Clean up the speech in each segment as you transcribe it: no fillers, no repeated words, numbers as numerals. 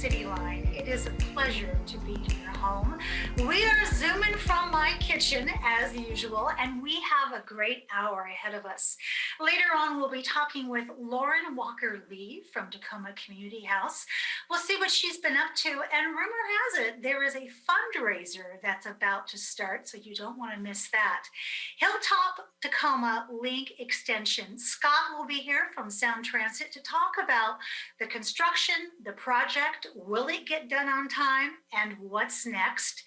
Cityline. It is a pleasure to be in your home. We are zooming from my kitchen as usual, and we have a great hour ahead of us. Later on, we'll be talking with Lauren Walker-Lee from Tacoma Community House. We'll see what she's been up to, and rumor has it there is a fundraiser that's about to start, so you don't want to miss that. Hilltop Tacoma Link Extension. Scott will be here from Sound Transit to talk about the construction, the project, will it get done on time, and what's next.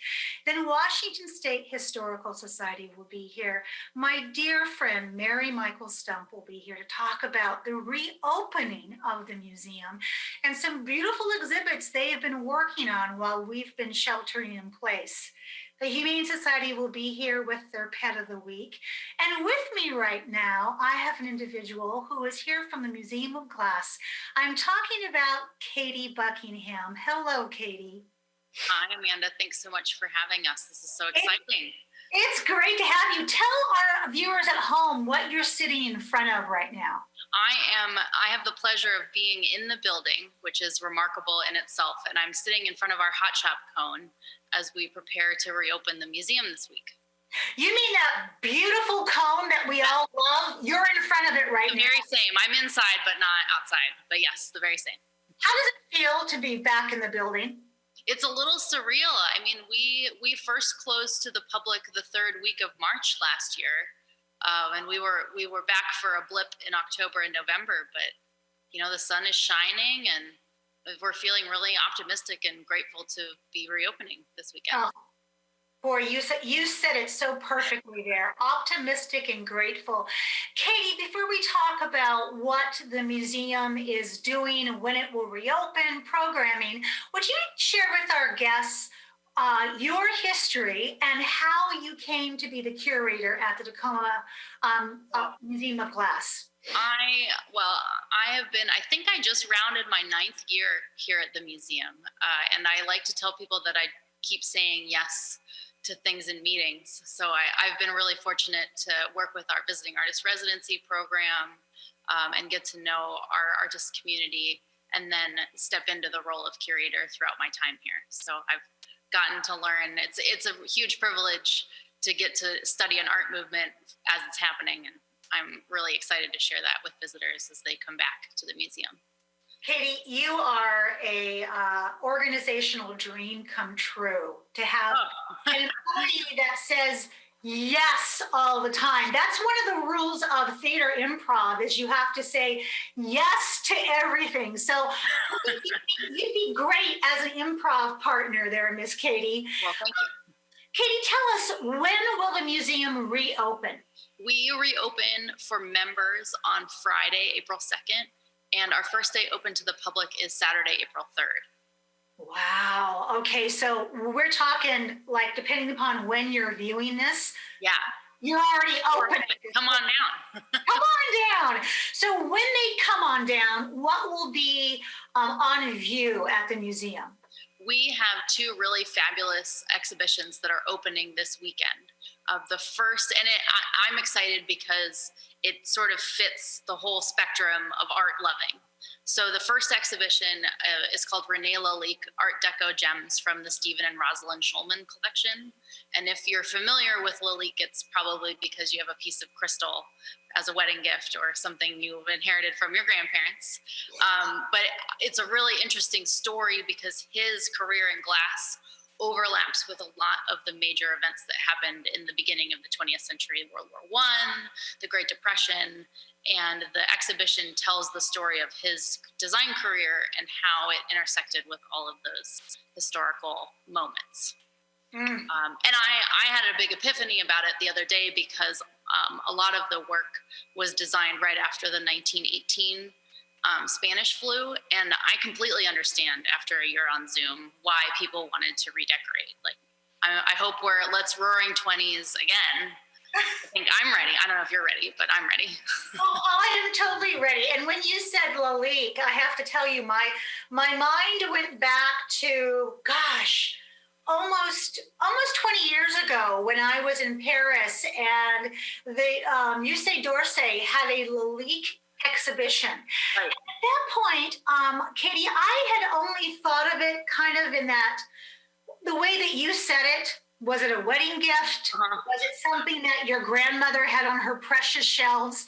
Then Washington State Historical Society will be here. My dear friend Mary Michael Stump will be here to talk about the reopening of the museum and some beautiful exhibits they have been working on while we've been sheltering in place. The Humane Society will be here with their Pet of the Week. And with me right now, I have an individual who is here from the Museum of Glass. I'm talking about Katie Buckingham. Hello, Katie. Hi, Amanda. Thanks so much for having us. This is so exciting. It's great to have you. Tell our viewers at home what you're sitting in front of right now. I have the pleasure of being in the building, which is remarkable in itself. And I'm sitting in front of our hot shop cone as we prepare to reopen the museum this week. You mean that beautiful cone that we all love? You're in front of it right now. The very same. I'm inside, but not outside. But yes, the very same. How does it feel to be back in the building? It's a little surreal. I mean, we first closed to the public the third week of March last year. And we were back for a blip in October and November, but you know, the sun is shining and we're feeling really optimistic and grateful to be reopening this weekend. Oh, boy, you said it so perfectly there. Optimistic and grateful. Katie, before we talk about what the museum is doing, when it will reopen, programming, would you share with our guests your history and how you came to be the curator at the Tacoma Museum of Glass? I think I just rounded my 9th year here at the museum. And I like to tell people that I keep saying yes to things in meetings. So I've been really fortunate to work with our visiting artist residency program and get to know our artist community and then step into the role of curator throughout my time here. So I've gotten to learn. It's a huge privilege to get to study an art movement as it's happening. And I'm really excited to share that with visitors as they come back to the museum. Katie, you are a organizational dream come true to have an employee that says yes all the time. That's one of the rules of theater improv is you have to say yes to everything. So you'd be great as an improv partner there, Miss Katie. Well, thank you. Katie, tell us, when will the museum reopen? We reopen for members on Friday, April 2nd, and our first day open to the public is Saturday, April 3rd. Wow. Okay, so we're talking, like, depending upon when you're viewing this. Yeah. You're already open. Come on down. Come on down. So when they come on down, what will be on view at the museum? We have 2 really fabulous exhibitions that are opening this weekend. The first, and I'm excited because it sort of fits the whole spectrum of art loving. So the first exhibition is called Renela Art Deco Gems from the Stephen and Rosalind Shulman collection. And if you're familiar with Lalique, it's probably because you have a piece of crystal as a wedding gift or something you've inherited from your grandparents. But it's a really interesting story because his career in glass overlaps with a lot of the major events that happened in the beginning of the 20th century, World War I, the Great Depression, and the exhibition tells the story of his design career and how it intersected with all of those historical moments. And I had a big epiphany about it the other day because a lot of the work was designed right after the 1918 Spanish flu, and I completely understand after a year on Zoom why people wanted to redecorate. Like, I hope let's roaring 20s again. I think I'm ready. I don't know if you're ready, but I'm ready. Oh, I am totally ready. And when you said Lalique, I have to tell you, my mind went back to, gosh, almost 20 years ago when I was in Paris, and the Musée d'Orsay had a Lalique exhibition. Right. At that point, Katie, I had only thought of it kind of in that the way that you said it. Was it a wedding gift? Was it something that your grandmother had on her precious shelves?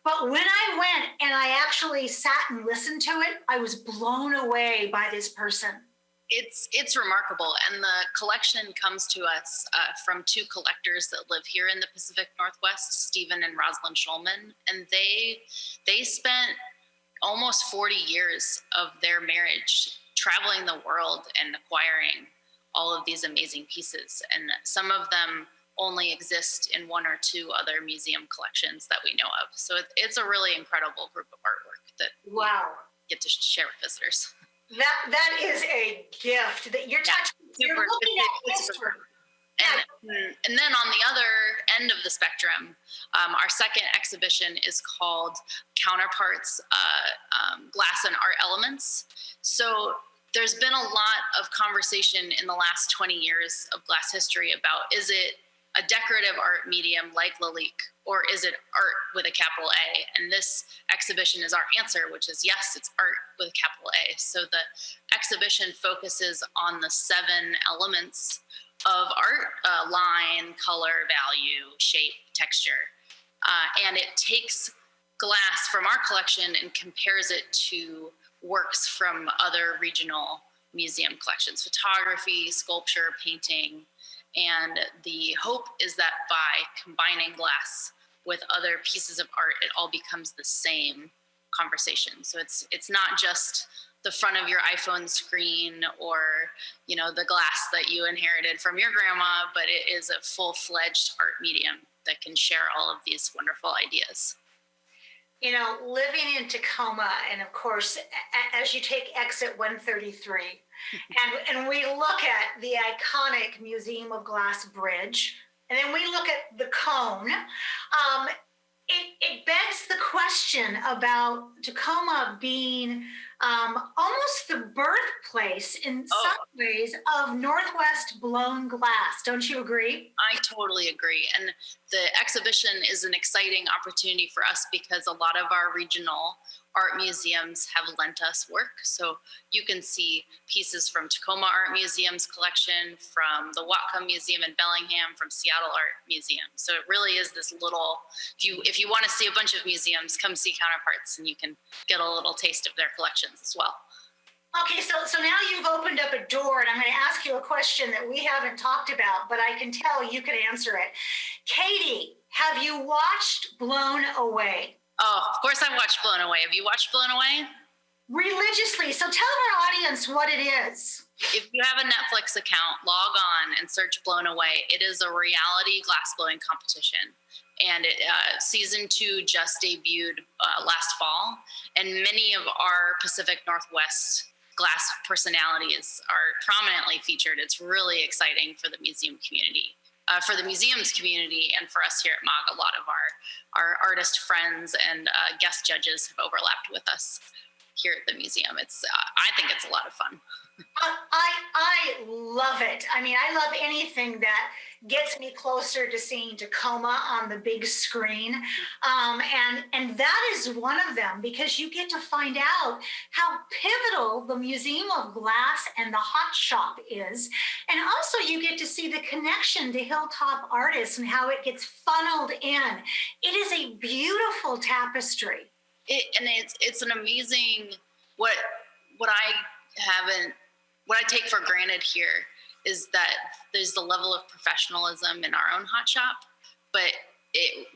But when I went and I actually sat and listened to it, I was blown away by this person. It's remarkable, and the collection comes to us from two collectors that live here in the Pacific Northwest, Stephen and Rosalind Shulman, and they spent almost 40 years of their marriage traveling the world and acquiring all of these amazing pieces, and some of them only exist in one or two other museum collections that we know of. So it's a really incredible group of artwork that we get to share with visitors. That is a gift that you're touching. You're looking at history. And then on the other end of the spectrum, our second exhibition is called Counterparts, Glass and Art Elements. So there's been a lot of conversation in the last 20 years of glass history about, is it a decorative art medium like Lalique, or is it art with a capital A? And this exhibition is our answer, which is yes, it's art with a capital A. So the exhibition focuses on the 7 elements of art: line, color, value, shape, texture. And it takes glass from our collection and compares it to works from other regional museum collections: photography, sculpture, painting. And the hope is that by combining glass with other pieces of art, it all becomes the same conversation. So it's not just the front of your iPhone screen or, you know, the glass that you inherited from your grandma, but it is a full-fledged art medium that can share all of these wonderful ideas. You know, living in Tacoma, and of course, as you take exit 133, and we look at the iconic Museum of Glass Bridge, and then we look at the cone, it begs the question about Tacoma being almost the birthplace in some ways of Northwest blown glass. Don't you agree? I totally agree. And the exhibition is an exciting opportunity for us because a lot of our regional art museums have lent us work. So you can see pieces from Tacoma Art Museum's collection, from the Whatcom Museum in Bellingham, from Seattle Art Museum. So it really is this little, if you want to see a bunch of museums, come see Counterparts and you can get a little taste of their collections as well. Okay, so now you've opened up a door, and I'm going to ask you a question that we haven't talked about, but I can tell you can answer it. Katie, have you watched Blown Away? Oh, of course I watched Blown Away. Have you watched Blown Away? Religiously. So tell our audience what it is. If you have a Netflix account, log on and search Blown Away. It is a reality glass blowing competition. And season 2 just debuted last fall. And many of our Pacific Northwest glass personalities are prominently featured. It's really exciting for the museum community. For the museum's community, and for us here at MOG, a lot of our artist friends and guest judges have overlapped with us here at the museum. I think it's a lot of fun. I love it. I mean, I love anything that gets me closer to seeing Tacoma on the big screen. And that is one of them, because you get to find out how pivotal the Museum of Glass and the Hot Shop is. And also you get to see the connection to Hilltop artists and how it gets funneled in. It is a beautiful tapestry. It's an amazing, what I take for granted here is that there's the level of professionalism in our own hot shop, but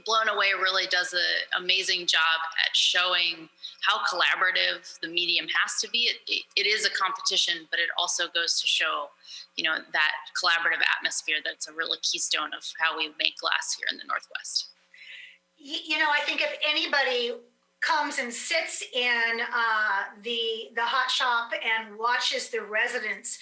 Blown Away really does an amazing job at showing how collaborative the medium has to be. It is a competition, but it also goes to show, you know, that collaborative atmosphere that's a real keystone of how we make glass here in the Northwest. You know, I think if anybody comes and sits in the hot shop and watches the residents,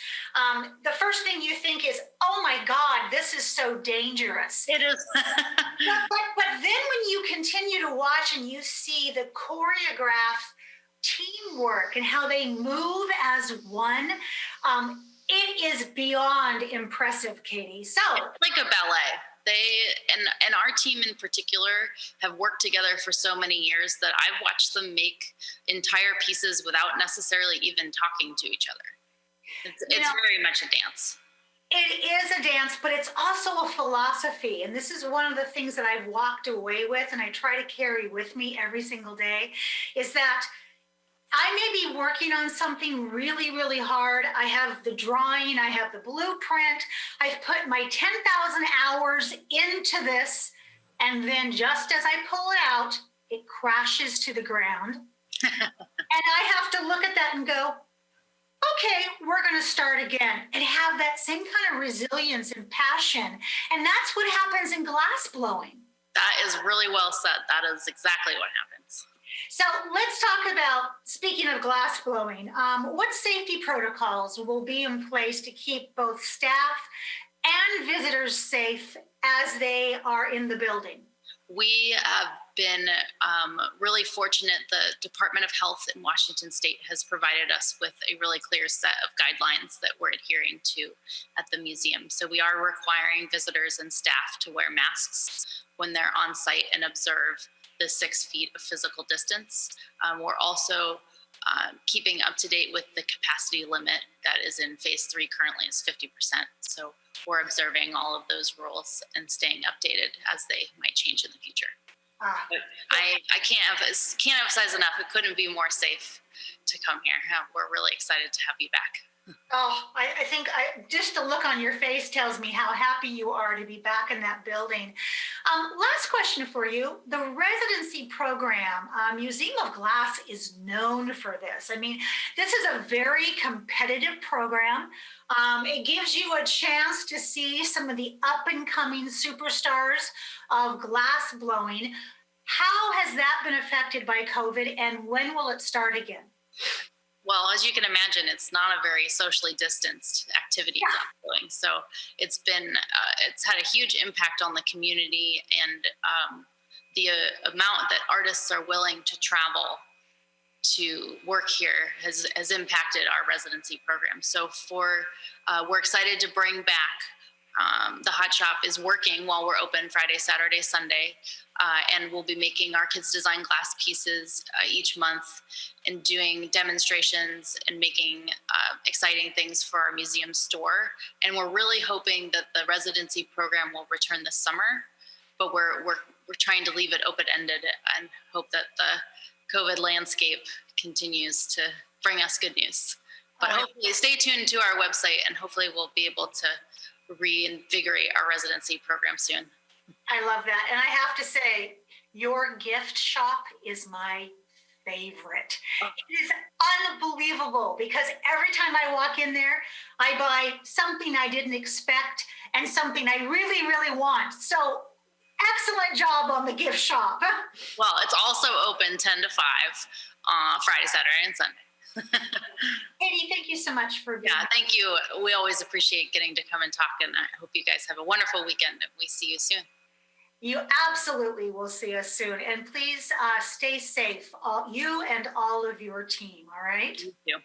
the first thing you think is, oh my God, this is so dangerous. It is. but then when you continue to watch and you see the choreographed teamwork and how they move as one, it is beyond impressive, Katie. So it's like a ballet. and our team in particular have worked together for so many years that I've watched them make entire pieces without necessarily even talking to each other. It's very much a dance. It is a dance, but it's also a philosophy. And this is one of the things that I've walked away with and I try to carry with me every single day is that I may be working on something really, really hard. I have the drawing, I have the blueprint, I've put my 10,000 hours into this. And then just as I pull it out, it crashes to the ground. And I have to look at that and go, okay, we're going to start again and have that same kind of resilience and passion. And that's what happens in glass blowing. That is really well said. That is exactly what happens. So let's talk about, speaking of glass blowing, what safety protocols will be in place to keep both staff and visitors safe as they are in the building? We have been really fortunate. The Department of Health in Washington State has provided us with a really clear set of guidelines that we're adhering to at the museum. So we are requiring visitors and staff to wear masks when they're on site and observe the 6 feet of physical distance. We're also keeping up to date with the capacity limit that is in phase 3 currently is 50%. So we're observing all of those rules and staying updated as they might change in the future. I can't emphasize enough, it couldn't be more safe to come here. We're really excited to have you back. Oh, I think just the look on your face tells me how happy you are to be back in that building. Last question for you. The residency program, Museum of Glass is known for this. I mean, this is a very competitive program. It gives you a chance to see some of the up and coming superstars of glass blowing. How has that been affected by COVID and when will it start again? Well, as you can imagine, it's not a very socially distanced activity. Yeah. So it's had a huge impact on the community, and the amount that artists are willing to travel to work here has impacted our residency program. So we're excited to bring back. The Hot Shop is working while we're open Friday, Saturday, Sunday, and we'll be making our kids design glass pieces each month and doing demonstrations and making exciting things for our museum store. And we're really hoping that the residency program will return this summer, but we're trying to leave it open-ended and hope that the COVID landscape continues to bring us good news. But hopefully stay tuned to our website and hopefully we'll be able to reinvigorate our residency program soon. I love that. And I have to say, your gift shop is my favorite. It is unbelievable because every time I walk in there, I buy something I didn't expect and something I really, really want. So excellent job on the gift shop. Well, it's also open 10 to 5 Friday, Saturday, and Sunday. Katie, thank you so much for being here. Thank you. We always appreciate getting to come and talk, and I hope you guys have a wonderful weekend and we see you soon. You absolutely will see us soon. And please stay safe, you and all of your team, all right? Thank you.